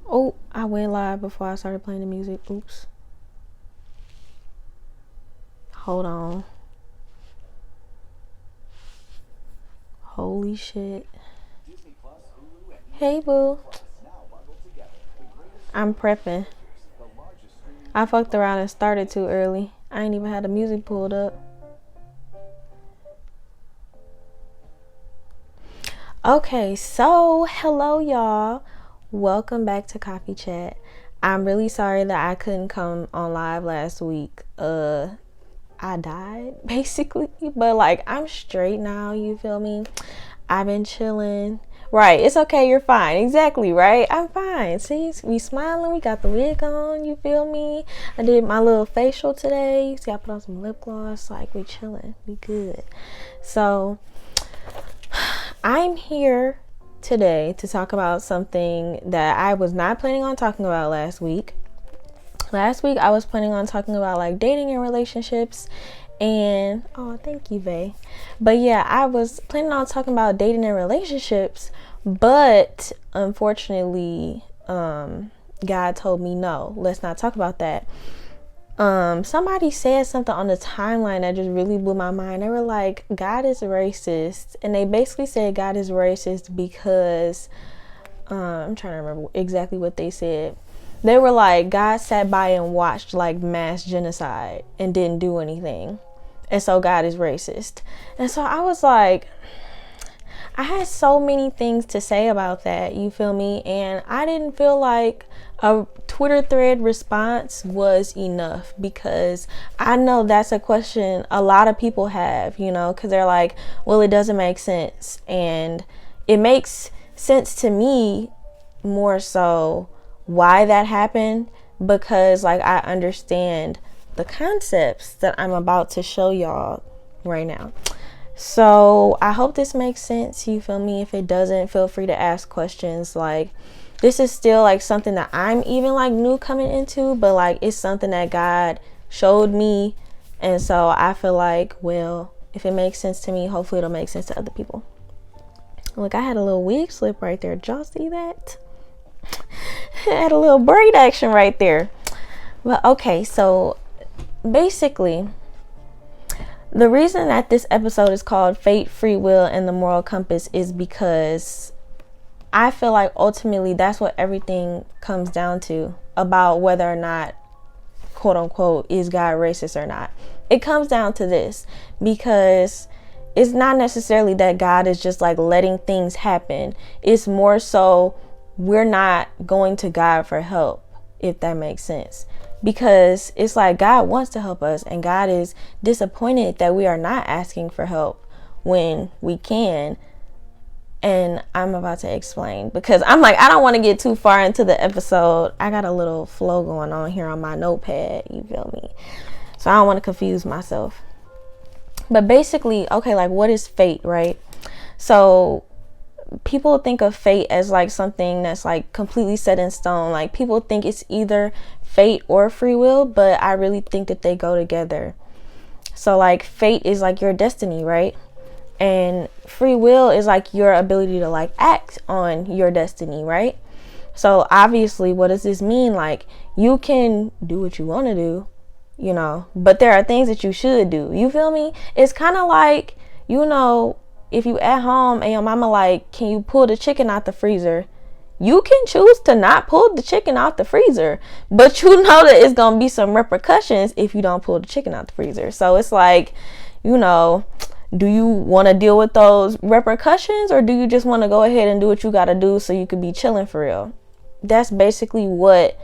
Oh, I went live before I started playing the music. Oops. Hold on. Holy shit. Hey, boo. I'm prepping. I fucked around and started too early. I ain't even had the music pulled up. Okay, so hello, y'all. Welcome back to Kafi Chat. I'm really sorry that I couldn't come on live last week. I died basically, but like I'm straight now, you feel me? I've been chilling. Right, it's okay, you're fine. Exactly, right? I'm fine. See, we smiling, we got the wig on, you feel me? I did my little facial today. See, I put on some lip gloss, like we chilling, we good. So I'm here today to talk about something that I was not planning on talking about last week. Last week I was planning on talking about like dating and relationships, and oh, thank you, Vay. But yeah, I was planning on talking about dating and relationships, but unfortunately, God told me no, let's not talk about that. Somebody said something on the timeline that just really blew my mind. They were like, God is racist, and they basically said God is racist because I'm trying to remember exactly what they said. They were like, God sat by and watched like mass genocide and didn't do anything, and so God is racist. And so I was like, I had so many things to say about that, you feel me? And I didn't feel like a Twitter thread response was enough, because I know that's a question a lot of people have, you know, because they're like, well, it doesn't make sense. And it makes sense to me more so why that happened, because like I understand the concepts that I'm about to show y'all right now. So I hope this makes sense, you feel me? If it doesn't, feel free to ask questions. Like, this is still like something that I'm even like new coming into, but like it's something that God showed me, and so I feel like, well, if it makes sense to me, hopefully it'll make sense to other people. Look, I had a little wig slip right there. Did y'all see that? I had a little braid action right there. Well, okay, so basically the reason that this episode is called Fate, Free Will, and the Moral Compass is because I feel like ultimately that's what everything comes down to about whether or not, quote unquote, is God racist or not. It comes down to this, because it's not necessarily that God is just like letting things happen. It's more so we're not going to God for help, if that makes sense. Because it's like God wants to help us, and God is disappointed that we are not asking for help when we can. And I'm about to explain, because I'm like, I don't want to get too far into the episode. I got a little flow going on here on my notepad, you feel me? So I don't want to confuse myself. But basically, okay, like what is fate, right? So people think of fate as like something that's like completely set in stone. Like people think it's either fate or free will, but I really think that they go together. So like fate is like your destiny, right? And free will is like your ability to like act on your destiny, right? So obviously, what does this mean? Like, you can do what you want to do, you know, but there are things that you should do. You feel me? It's kind of like, you know, if you at home and your mama like, can you pull the chicken out the freezer? You can choose to not pull the chicken out the freezer, but you know that it's going to be some repercussions if you don't pull the chicken out the freezer. So it's like, you know, do you want to deal with those repercussions, or do you just want to go ahead and do what you got to do so you could be chilling for real? That's basically what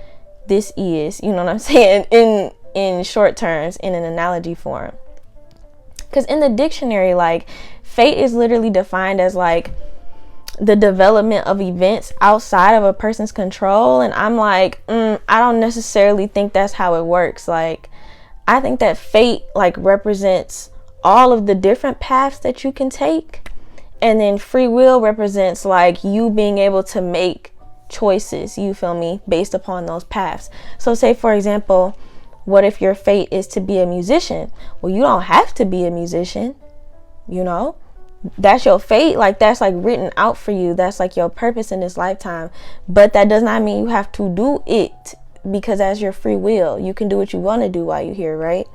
this is, you know what I'm saying, in short terms, in an analogy form. Because in the dictionary, like, fate is literally defined as like the development of events outside of a person's control. And I'm like, I don't necessarily think that's how it works. Like, I think that fate like represents all of the different paths that you can take, and then free will represents like you being able to make choices, you feel me, based upon those paths. So say for example, what if your fate is to be a musician? Well, you don't have to be a musician, you know, that's your fate. Like, that's like written out for you. That's like your purpose in this lifetime. But that does not mean you have to do it, because that's your free will. You can do what you want to do while you're here, right?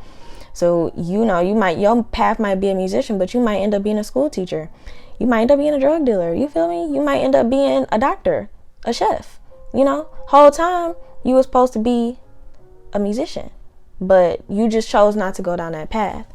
So, you know, your path might be a musician, but you might end up being a school teacher. You might end up being a drug dealer. You feel me? You might end up being a doctor, a chef. You know, whole time you were supposed to be a musician, but you just chose not to go down that path.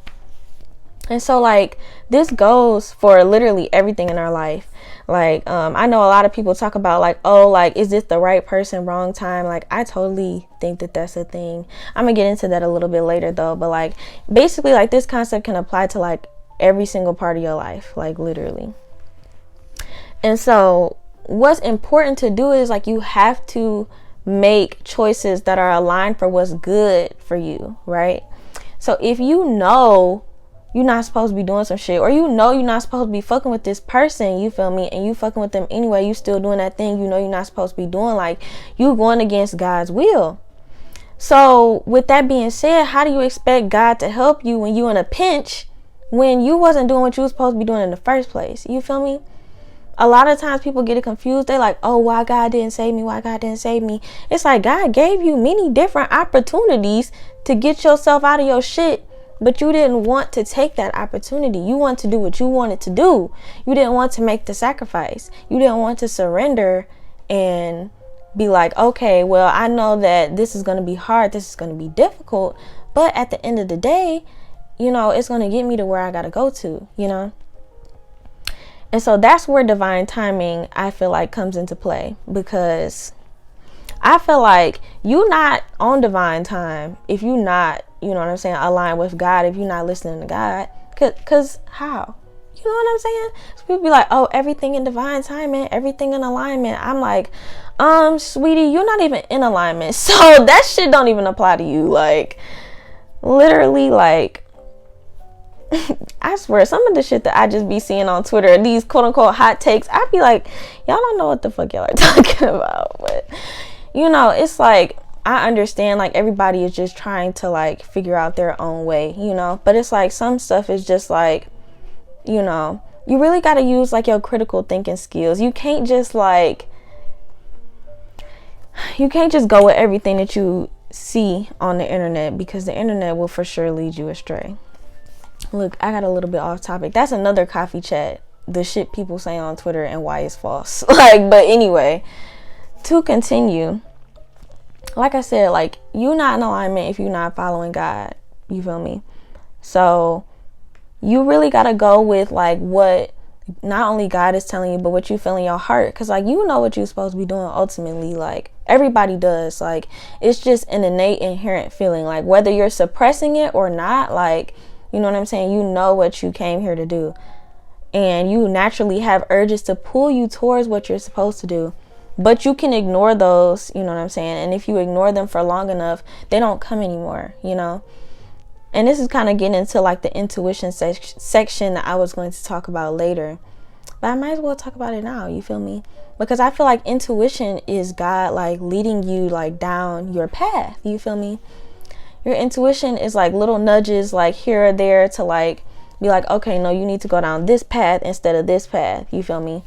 And so, like, this goes for literally everything in our life. Like, I know a lot of people talk about, like, oh, like, is this the right person, wrong time? Like, I totally think that that's a thing. I'm gonna get into that a little bit later, though. But, like, basically, like, this concept can apply to, like, every single part of your life, like, literally. And so, what's important to do is, like, you have to make choices that are aligned for what's good for you, right? So, if you know you're not supposed to be doing some shit, or you know you're not supposed to be fucking with this person, you feel me, and you fucking with them anyway, you still doing that thing you know you're not supposed to be doing, like, you going against God's will. So with that being said, how do you expect God to help you when you in a pinch, when you wasn't doing what you was supposed to be doing in the first place? You feel me? A lot of times people get it confused. They like, oh, why God didn't save me? Why God didn't save me? It's like, God gave you many different opportunities to get yourself out of your shit, but you didn't want to take that opportunity. You want to do what you wanted to do. You didn't want to make the sacrifice. You didn't want to surrender and be like, okay, well, I know that this is going to be hard. This is going to be difficult. But at the end of the day, you know, it's going to get me to where I got to go to, you know. And so that's where divine timing, I feel like, comes into play, because I feel like you're not on divine time if you're not, you know what I'm saying, aligned with God, if you're not listening to God. Cause how? You know what I'm saying? So people be like, oh, everything in divine timing, everything in alignment. I'm like, sweetie, you're not even in alignment. So that shit don't even apply to you. Like, literally, like, I swear, some of the shit that I just be seeing on Twitter, these quote unquote hot takes, I be like, y'all don't know what the fuck y'all are talking about. But, you know, it's like, I understand, like, everybody is just trying to, like, figure out their own way, you know, but it's like some stuff is just like, you know, you really got to use, like, your critical thinking skills. You can't just, like, you can't just go with everything that you see on the internet, because the internet will for sure lead you astray. Look, I got a little bit off topic. That's another coffee chat, the shit people say on Twitter and why it's false. Like, but anyway, to continue, like I said, like, you're not in alignment if you're not following God. You feel me? So you really got to go with, like, what not only God is telling you, but what you feel in your heart. Because, like, you know what you're supposed to be doing ultimately. Like, everybody does. Like, it's just an innate, inherent feeling. Like, whether you're suppressing it or not, like, you know what I'm saying? You know what you came here to do. And you naturally have urges to pull you towards what you're supposed to do. But you can ignore those, you know what I'm saying? And if you ignore them for long enough, they don't come anymore, you know? And this is kind of getting into, like, the intuition section that I was going to talk about later. But I might as well talk about it now, you feel me? Because I feel like intuition is God, like, leading you, like, down your path, you feel me? Your intuition is like little nudges, like, here or there, to, like, be like, okay, no, you need to go down this path instead of this path, you feel me?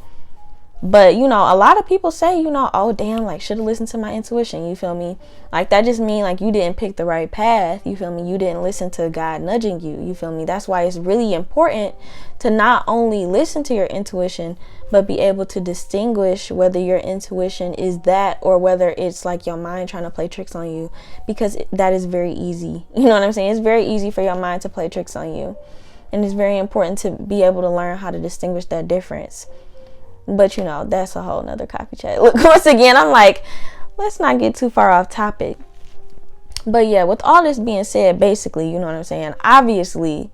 But, you know, a lot of people say, you know, oh, damn, like, should have listened to my intuition, you feel me? Like, that just mean, like, you didn't pick the right path, you feel me? You didn't listen to God nudging you, you feel me? That's why it's really important to not only listen to your intuition, but be able to distinguish whether your intuition is that or whether it's, like, your mind trying to play tricks on you, because that is very easy. You know what I'm saying? It's very easy for your mind to play tricks on you. And it's very important to be able to learn how to distinguish that difference. But, you know, that's a whole nother coffee chat. Look, once again, I'm like, let's not get too far off topic. But yeah, with all this being said, basically, you know what I'm saying? Obviously,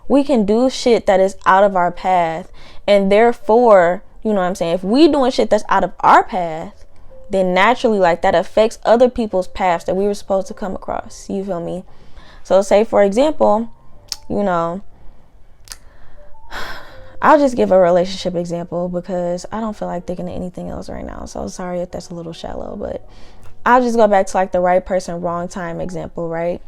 we can do shit that is out of our path. And therefore, you know what I'm saying? If we doing shit that's out of our path, then naturally, like, that affects other people's paths that we were supposed to come across. You feel me? So say, for example, you know, I'll just give a relationship example because I don't feel like thinking of anything else right now. So sorry if that's a little shallow, but I'll just go back to, like, the right person, wrong time example, right?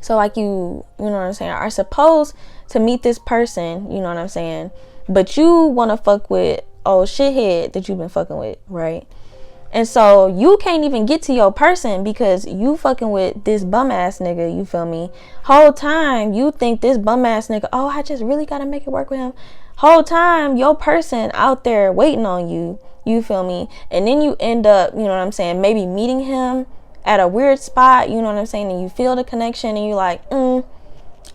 So like you know what I'm saying, are supposed to meet this person, you know what I'm saying, but you want to fuck with old shithead that you've been fucking with, right? And so you can't even get to your person because you fucking with this bum ass nigga, you feel me? Whole time you think this bum ass nigga, oh, I just really gotta make it work with him. Whole time your person out there waiting on you, you feel me? And then you end up, you know what I'm saying, maybe meeting him at a weird spot, you know what I'm saying, and you feel the connection and you like,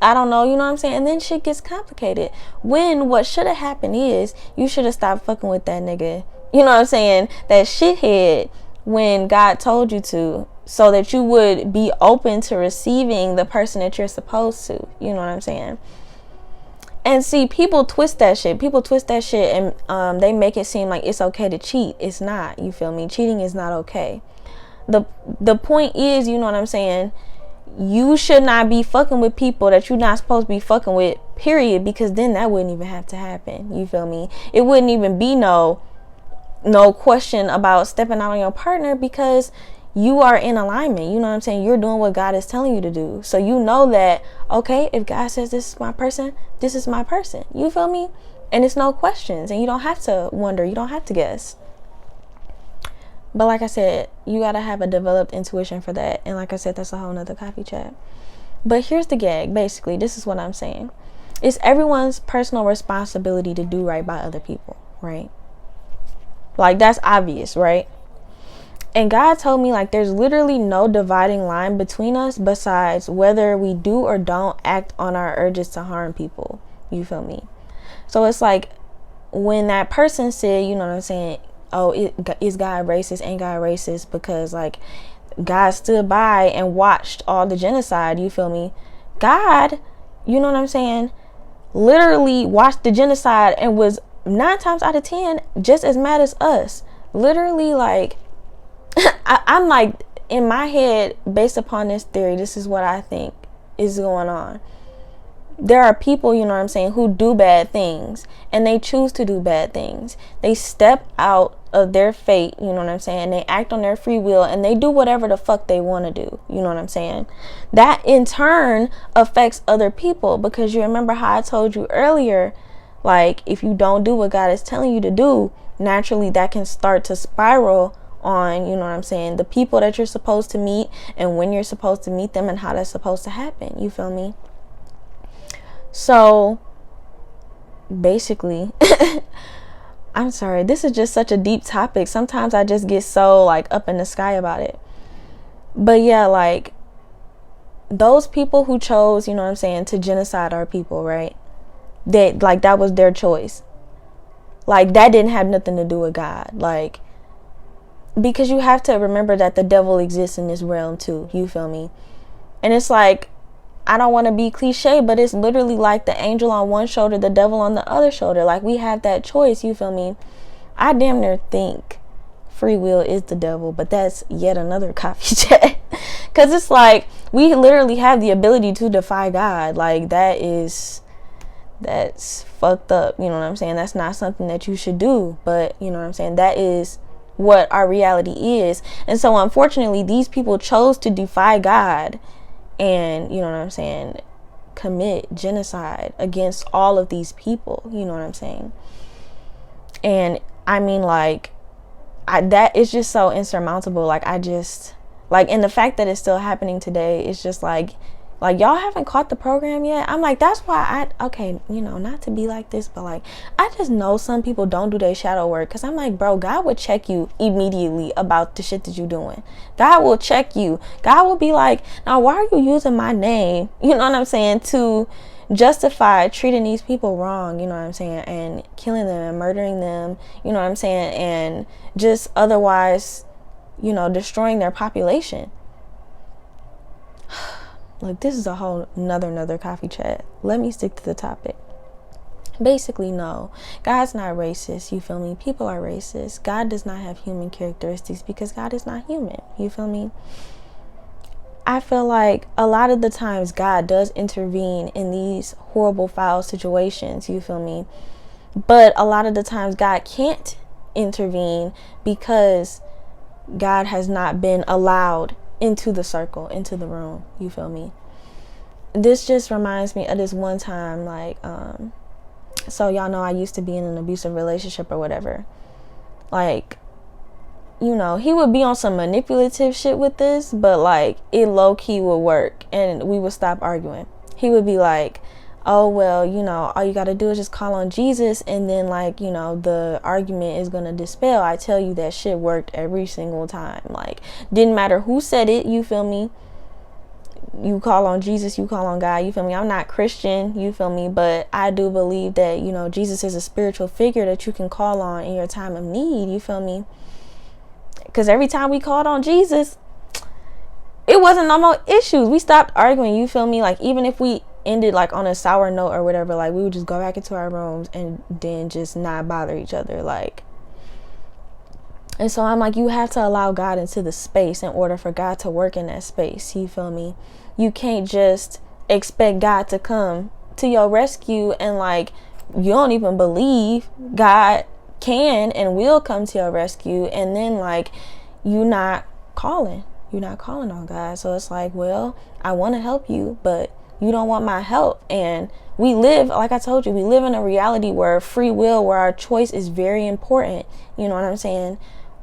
I don't know, you know what I'm saying? And then shit gets complicated. When what should have happened is you should have stopped fucking with that nigga. You know what I'm saying? That shithead when God told you to, so that you would be open to receiving the person that you're supposed to. You know what I'm saying? And see, people twist that shit. People twist that shit and they make it seem like it's okay to cheat. It's not. You feel me? Cheating is not okay. The point is, you know what I'm saying, you should not be fucking with people that you're not supposed to be fucking with, period, because then that wouldn't even have to happen. You feel me? It wouldn't even be no question about stepping out on your partner because you are in alignment. You know what I'm saying? You're doing what God is telling you to do. So you know that, okay, if God says this is my person, this is my person. You feel me? And it's no questions, and you don't have to wonder, you don't have to guess. But like I said, you gotta have a developed intuition for that. And like I said, that's a whole nother coffee chat. But here's the gag. Basically, this is what I'm saying. It's everyone's personal responsibility to do right by other people, right? Like, that's obvious, right? And God told me, like, there's literally no dividing line between us besides whether we do or don't act on our urges to harm people. You feel me? So it's like when that person said, you know what I'm saying, oh, is God racist? Ain't God racist? Because like God stood by and watched all the genocide. You feel me? God, you know what I'm saying, literally watched the genocide and was 9 times out of 10 just as mad as us. Literally, like I'm like, in my head, based upon this theory, this is what I think is going on. There are people, you know what I'm saying, who do bad things and they choose to do bad things. They step out of their fate, you know what I'm saying, they act on their free will and they do whatever the fuck they want to do, you know what I'm saying. That in turn affects other people, because you remember how I told you earlier, like if you don't do what God is telling you to do, naturally that can start to spiral on, you know what I'm saying, the people that you're supposed to meet and when you're supposed to meet them and how that's supposed to happen. You feel me? So basically, I'm sorry, this is just such a deep topic. Sometimes I just get so like up in the sky about it. But yeah, like those people who chose, you know what I'm saying, to genocide our people, right? That was their choice. Like that didn't have nothing to do with God. Like, because you have to remember that the devil exists in this realm too. You feel me? And it's like, I don't want to be cliche, but it's literally like the angel on one shoulder, the devil on the other shoulder. Like we have that choice, you feel me? I damn near think free will is the devil, but that's yet another coffee chat. Because it's like we literally have the ability to defy God. Like that's fucked up, you know what I'm saying? That's not something that you should do, but you know what I'm saying? That is what our reality is. And so unfortunately, these people chose to defy God and, you know what I'm saying, commit genocide against all of these people, you know what I'm saying. And I mean, like, that is just so insurmountable. Like, I just, like, and the fact that it's still happening today is just like y'all haven't caught the program yet. I'm like, that's why okay, you know, not to be like this, but like, I just know some people don't do their shadow work, because I'm like, bro, God would check you immediately about the shit that you're doing. God will check you. God will be like, now why are you using my name, you know what I'm saying, to justify treating these people wrong, you know what I'm saying, and killing them and murdering them, you know what I'm saying, and just otherwise, you know, destroying their population. Like, this is a whole another coffee chat. Let me stick to the topic. Basically, no, God's not racist, you feel me? People are racist. God does not have human characteristics because God is not human, you feel me? I feel like a lot of the times God does intervene in these horrible, foul situations, you feel me? But a lot of the times God can't intervene because God has not been allowed into the circle, into the room, you feel me? this just reminds me of this one time, like, so y'all know I used to be in an abusive relationship or whatever. Like, you know, he would be on some manipulative shit with this, but like it low-key would work and we would stop arguing. He would be like, oh, well, you know, all you got to do is just call on Jesus and then, like, you know, the argument is going to dispel. I tell you, that shit worked every single time. Like, didn't matter who said it, you feel me? You call on Jesus, you call on God, you feel me? I'm not Christian, you feel me? But I do believe that, you know, Jesus is a spiritual figure that you can call on in your time of need, you feel me? Because every time we called on Jesus, it wasn't no more issues. We stopped arguing, you feel me? Like, even if we ended like on a sour note or whatever, like we would just go back into our rooms and then just not bother each other. Like, and so I'm like, you have to allow God into the space in order for God to work in that space, you feel me? You can't just expect God to come to your rescue and like you don't even believe God can and will come to your rescue, and then like you're not calling on God. So it's like, well, I want to help you, but you don't want my help. And we live, like I told you, we live in a reality where free will, where our choice is very important. You know what I'm saying?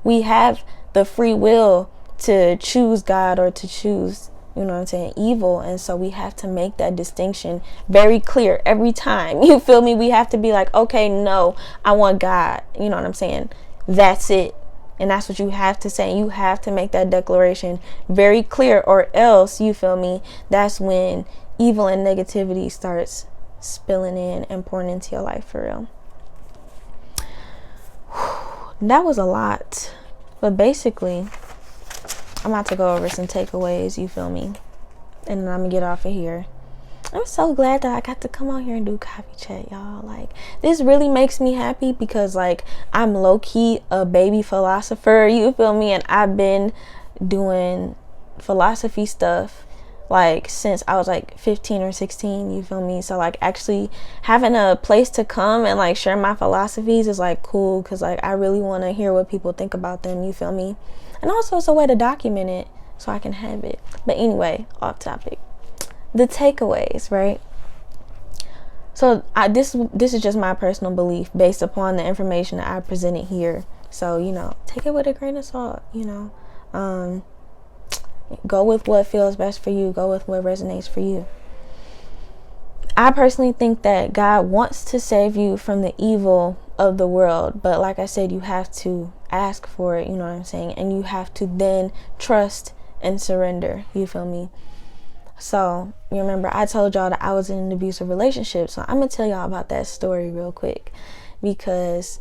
We have the free will to choose God or to choose, you know what I'm saying, evil. And so we have to make that distinction very clear every time. You feel me? We have to be like, okay, no, I want God. You know what I'm saying? That's it. And that's what you have to say. You have to make that declaration very clear, or else, you feel me, that's when evil and negativity starts spilling in and pouring into your life for real. That was a lot. But basically, I'm about to go over some takeaways, you feel me? And then I'm going to get off of here. I'm so glad that I got to come out here and do Kafi Chat, y'all. Like, this really makes me happy because, like, I'm low-key a baby philosopher, you feel me? And I've been doing philosophy stuff, like, since I was, like, 15 or 16, you feel me? So, like, actually having a place to come and, like, share my philosophies is, like, cool because, like, I really want to hear what people think about them, you feel me? And also it's a way to document it so I can have it. But anyway, off topic. The takeaways, right? So this is just my personal belief based upon the information that I presented here. So, you know, take it with a grain of salt, you know. Go with what feels best for you. Go with what resonates for you. I personally think that God wants to save you from the evil of the world. But like I said, you have to ask for it, you know what I'm saying? And you have to then trust and surrender, you feel me? So, you remember I told y'all that I was in an abusive relationship. So I'm going to tell y'all about that story real quick. Because,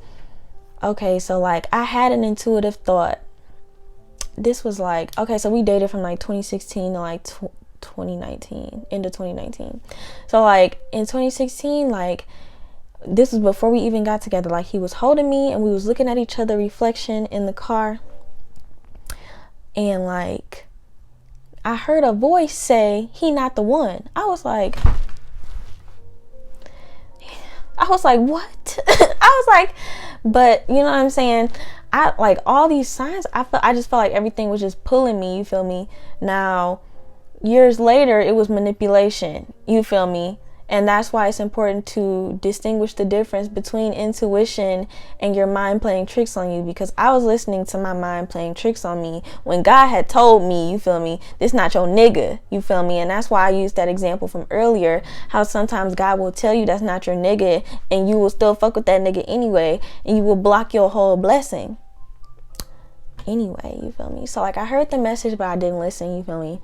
okay, so like I had an intuitive thought. This was like, okay, so we dated from like 2016 to like 2019, into 2019. So like in 2016, like this was before we even got together. Like he was holding me and we was looking at each other reflection in the car. And like I heard a voice say, he not the one. I was like, what? I was like, but you know what I'm saying? I like all these signs. I just felt like everything was just pulling me. You feel me? Now, years later, it was manipulation. You feel me? And that's why it's important to distinguish the difference between intuition and your mind playing tricks on you. Because I was listening to my mind playing tricks on me when God had told me, you feel me, this not your nigga, you feel me? And that's why I used that example from earlier, how sometimes God will tell you that's not your nigga and you will still fuck with that nigga anyway, and you will block your whole blessing anyway, you feel me? So like I heard the message, but I didn't listen, you feel me?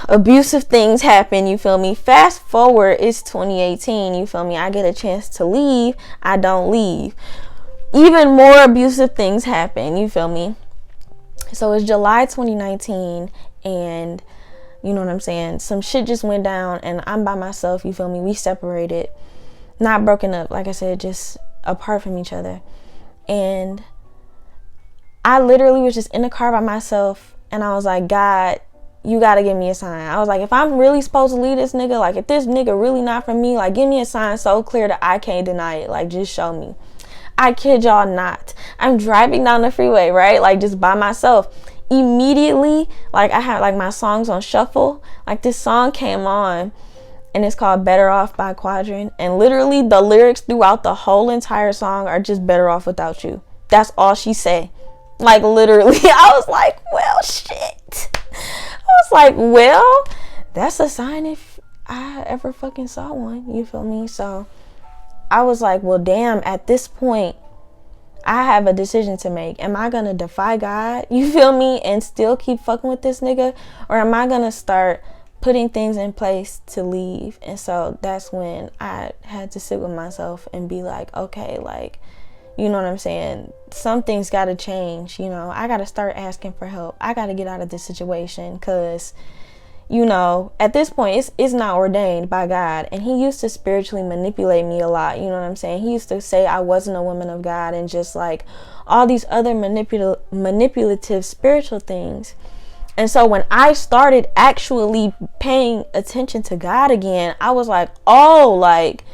Abusive things happen, you feel me? Fast forward, it's 2018, you feel me? I get a chance to leave, I don't leave. Even more abusive things happen, you feel me? So it's July 2019 and you know what I'm saying? Some shit just went down and I'm by myself, you feel me? We separated, not broken up, like I said, just apart from each other. And I literally was just in the car by myself and I was like, God, you gotta give me a sign. I was like, if I'm really supposed to leave this nigga, like if this nigga really not for me, like give me a sign so clear that I can't deny it. Like just show me. I kid y'all not. I'm driving down the freeway, right? Like just by myself. immediately, like I had like my songs on shuffle, like this song came on and it's called Better Off by Quadrant, and literally the lyrics throughout the whole entire song are just better off without you. That's all she say. Like literally. I was like, well, shit. I was like, well, that's a sign if I ever fucking saw one. You feel me? So I was like, well, damn, at this point I have a decision to make. Am I gonna defy God, you feel me, and still keep fucking with this nigga? Or am I gonna start putting things in place to leave? And so that's when I had to sit with myself and be like, okay, like, you know what I'm saying? Something's gotta change, you know. I gotta start asking for help. I gotta get out of this situation, because you know, at this point, it's not ordained by God. And he used to spiritually manipulate me a lot. You know what I'm saying? He used to say I wasn't a woman of God and just like all these other manipulative spiritual things. And so when I started actually paying attention to God again, I was like, oh, like,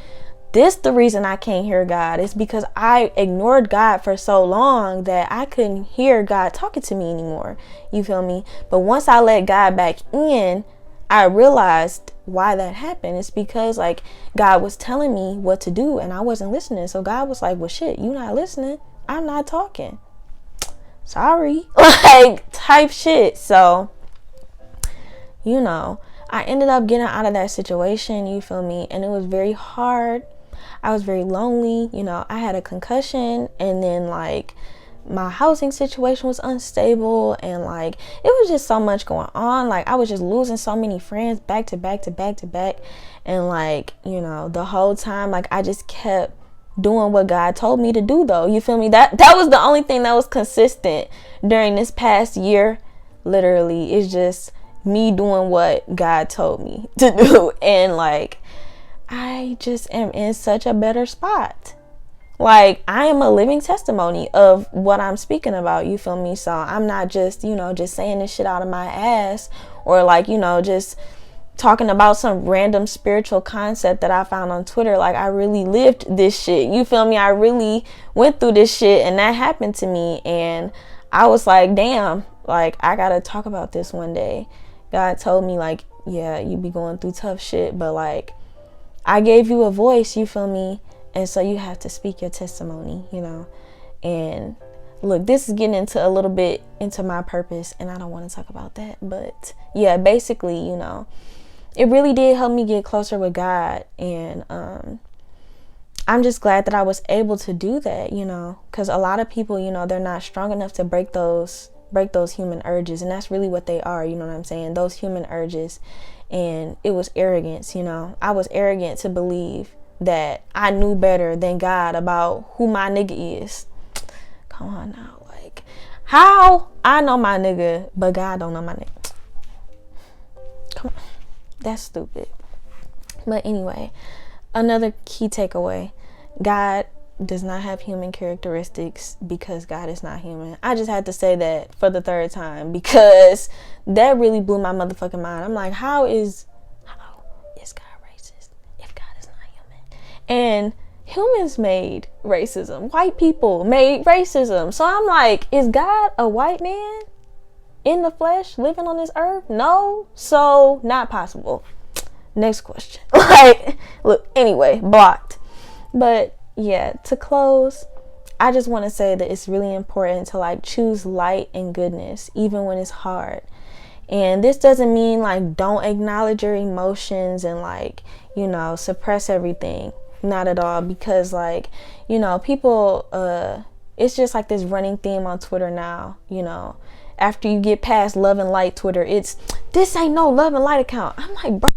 this the reason I can't hear God. It's because I ignored God for so long that I couldn't hear God talking to me anymore. You feel me? But once I let God back in, I realized why that happened. It's because like God was telling me what to do and I wasn't listening. So God was like, well, shit, you not listening. I'm not talking. Sorry. Like type shit. So, you know, I ended up getting out of that situation. You feel me? And it was very hard. I was very lonely. You know, I had a concussion, and then like my housing situation was unstable, and like it was just so much going on. Like I was just losing so many friends back to back to back to back. And like, you know, the whole time, like I just kept doing what God told me to do though. You feel me? That was the only thing that was consistent during this past year. Literally, it's just me doing what God told me to do. And like I just am in such a better spot. Like I am a living testimony of what I'm speaking about. You feel me? So I'm not just, you know, just saying this shit out of my ass, or like, you know, just talking about some random spiritual concept that I found on Twitter. Like I really lived this shit. You feel me? I really went through this shit, and that happened to me. And I was like, damn, like I gotta talk about this one day. God told me like, yeah, you be going through tough shit, but like I gave you a voice, you feel me? And so you have to speak your testimony, you know? And look, this is getting into a little bit into my purpose, and I don't want to talk about that. But yeah, basically, you know, it really did help me get closer with God. And I'm just glad that I was able to do that, you know, because a lot of people, you know, they're not strong enough to break those human urges. And that's really what they are, you know what I'm saying? Those human urges. And it was arrogance, you know. I was arrogant to believe that I knew better than God about who my nigga is. Come on now, like how I know my nigga, but God don't know my nigga. Come on, that's stupid. But anyway, another key takeaway: God does not have human characteristics because God is not human. I just had to say that for the third time because that really blew my motherfucking mind. I'm like, how is God racist if God is not human? And humans made racism. White people made racism. So I'm like, is God a white man in the flesh living on this earth? No. So not possible. Next question. Like, look, anyway, blocked. But yeah, to close, I just want to say that it's really important to like choose light and goodness even when it's hard. And this doesn't mean like don't acknowledge your emotions and like, you know, suppress everything. Not at all. Because like, you know, people, it's just like this running theme on Twitter now, you know. After you get past love and light Twitter, it's this ain't no love and light account. I'm like, bro,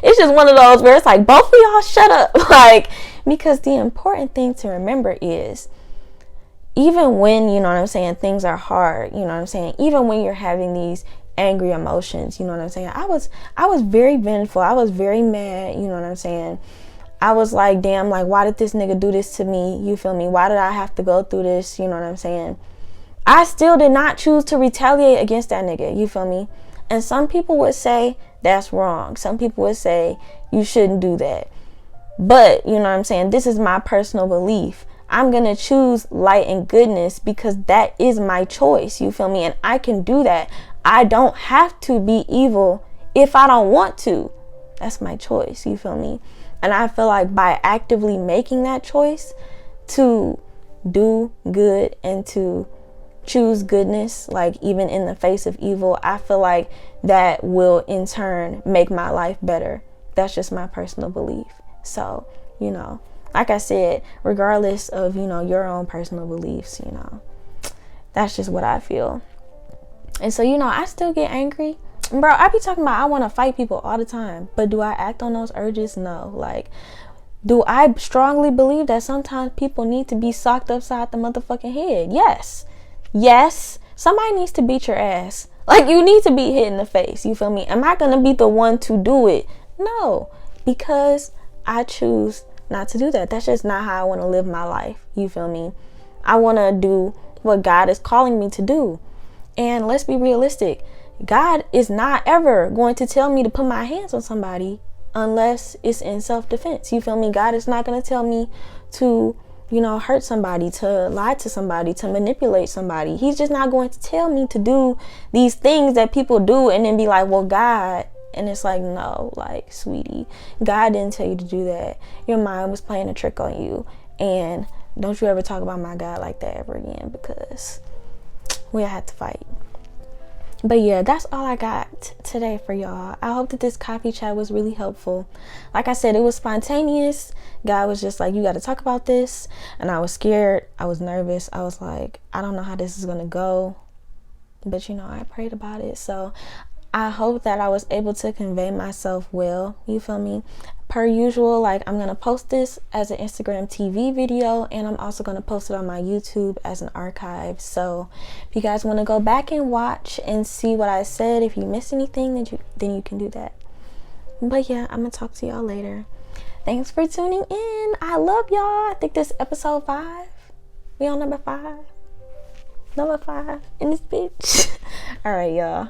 it's just one of those where it's like, both of y'all shut up. Like, because the important thing to remember is even when, you know what I'm saying, things are hard, you know what I'm saying, even when you're having these angry emotions, you know what I'm saying, I was very vengeful. I was very mad, you know what I'm saying. I was like, damn, like, why did this nigga do this to me? You feel me? Why did I have to go through this? You know what I'm saying? I still did not choose to retaliate against that nigga. You feel me? And some people would say that's wrong. Some people would say you shouldn't do that. But, you know what I'm saying, this is my personal belief. I'm going to choose light and goodness because that is my choice. You feel me? And I can do that. I don't have to be evil if I don't want to. That's my choice. You feel me? And I feel like by actively making that choice to do good and to choose goodness, like even in the face of evil, I feel like that will in turn make my life better. That's just my personal belief. So, you know, like I said, regardless of, you know, your own personal beliefs, you know, that's just what I feel. And so, you know, I still get angry. Bro, I be talking about I want to fight people all the time. But do I act on those urges? No. Like, do I strongly believe that sometimes people need to be socked upside the motherfucking head? Yes. Yes. Somebody needs to beat your ass. Like, you need to be hit in the face. You feel me? Am I going to be the one to do it? No. Because I choose not to do that. That's just not how I want to live my life. You feel me? I want to do what God is calling me to do. And let's be realistic. God is not ever going to tell me to put my hands on somebody unless it's in self-defense. You feel me? God is not going to tell me to, you know, hurt somebody, to lie to somebody, to manipulate somebody. He's just not going to tell me to do these things that people do and then be like, well, God. And it's like, no, like, sweetie, God didn't tell you to do that. Your mind was playing a trick on you. And don't you ever talk about my God like that ever again, because we'll have to fight. But yeah, that's all I got today for y'all. I hope that this coffee chat was really helpful. Like I said, it was spontaneous. God was just like, you got to talk about this. And I was scared. I was nervous. I was like, I don't know how this is going to go. But, you know, I prayed about it. So I hope that I was able to convey myself well. You feel me? Per usual, like, I'm going to post this as an Instagram TV video, and I'm also going to post it on my YouTube as an archive. So if you guys want to go back and watch and see what I said, if you missed anything, then you can do that. But yeah, I'm going to talk to y'all later. Thanks for tuning in. I love y'all. I think this is episode 5. We on number 5. Number 5 in this bitch. All right, y'all.